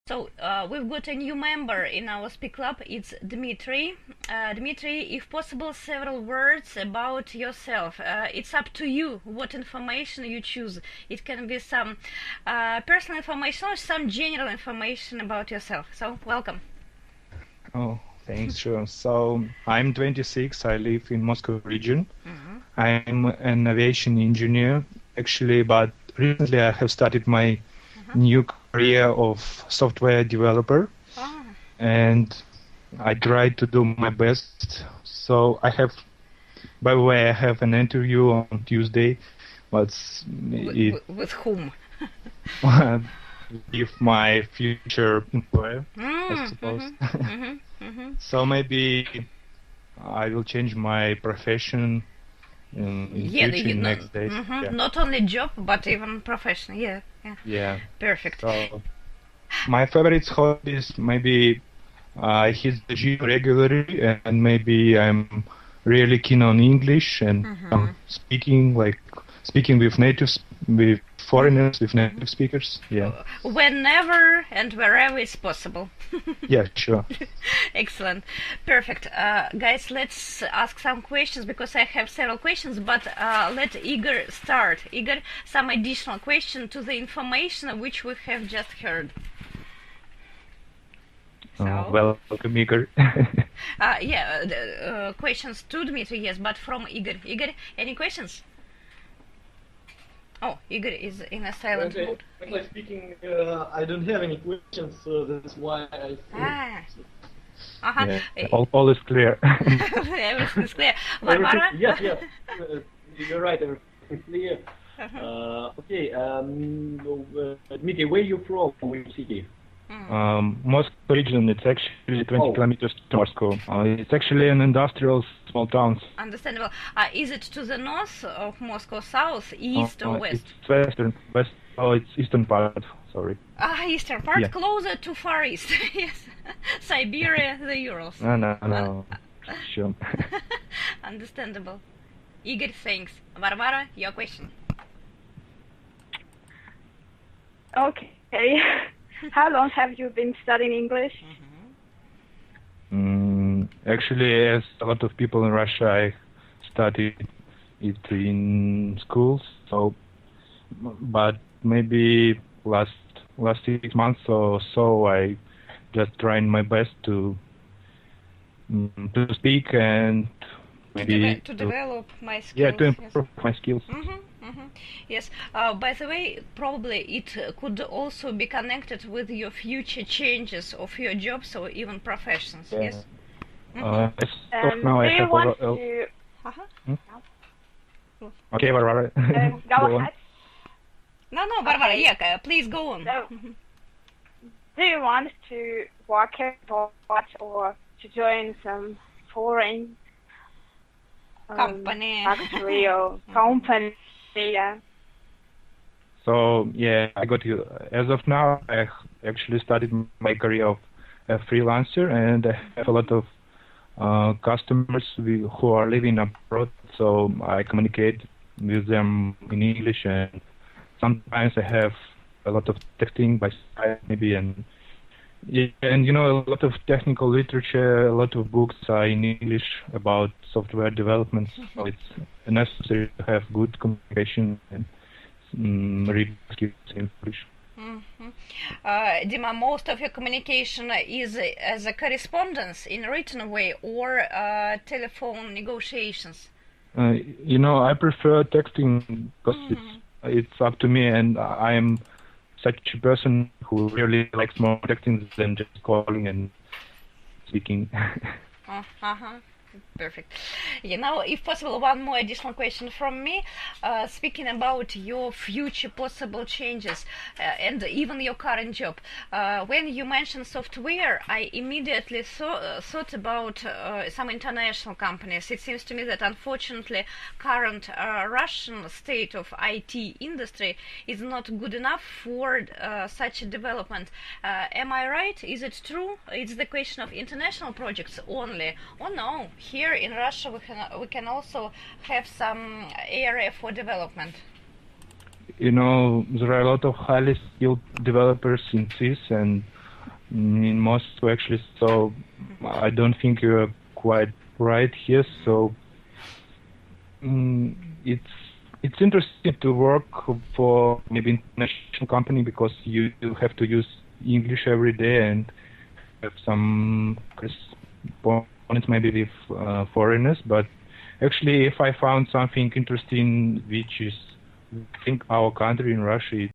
So we've got a new member in our Speak Club. It's Dmitry. Dmitry, if possible, several words about yourself. It's up to you what information you choose. It can be some personal information or some general information about yourself. So welcome. Oh, thanks, sure. So I'm 26. I live in Moscow region. I'm an aviation engineer, actually, but recently I have started my new career of software developer, and I try to do my best. So by the way, I have an interview on Tuesday, but with whom? With my future employer, I suppose. So maybe I will change my profession in future next days. Not only job, but even profession. Yeah. Perfect. So my favorite hobbies, maybe I hit the gym regularly, and maybe I'm really keen on English and speaking with foreigners, with native speakers. Yeah. Whenever and wherever it's possible. Yeah, sure. Excellent. Perfect. Guys, let's ask some questions because I have several questions, but let Igor start. Igor, some additional question to the information which we have just heard. Welcome, Igor. Questions to Dmitry, yes, but from Igor. Igor, any questions? Oh, Igor is in a silent mode. Frankly speaking, I don't have any questions, so that's why I think. All is clear. Everything is clear. Barbara? Yes, you're right, everything is clear. Okay, Dmitry, where are you from? Which city? Moscow region, it's actually 20 kilometers to Moscow. It's actually an industrial small town. Understandable. Is it to the north of Moscow, south, east or west? It's it's eastern part, sorry. Eastern part, closer to Far East. Yes. Siberia, the Urals. No. Sure. Understandable. Igor, thanks. Varvara, your question. Okay. How long have you been studying English? Actually, as a lot of people in Russia, I studied it in schools. But maybe last 6 months or so, I just trying my best to speak and maybe to develop my skills. Yeah, to improve my skills. Yes. By the way, probably it could also be connected with your future changes of your jobs or even professions. Yeah. Yes. Now do you want to? Okay, Barbara. Go ahead. No, Barbara. Okay. Yeah, please go on. So, do you want to work abroad or to join some foreign company, factory or company? Yeah. So I got you. As of now, I actually started my career of a freelancer, and I have a lot of customers who are living abroad. So I communicate with them in English, and sometimes I have a lot of texting by Skype maybe, and a lot of technical literature, a lot of books are in English about software development. So it's necessary to have good communication and reading skills in English. Dima, most of your communication is as a correspondence in a written way or telephone negotiations? I prefer texting because it's up to me, and I am such a person who really likes more texting than just calling and speaking. Perfect. If possible, one more additional question from me. Speaking about your future possible changes and even your current job, when you mentioned software, I immediately thought about some international companies. It seems to me that unfortunately current Russian state of IT industry is not good enough for such a development. Am I right? Is it true? It's the question of international projects only, or no? Here in Russia, we can also have some area for development. There are a lot of highly skilled developers in CIS, and in Moscow actually. So I don't think you're quite right here. So it's interesting to work for maybe international company because you have to use English every day and have some correspondence maybe with foreigners. But actually, if I found something interesting which is, I think our country in Russia,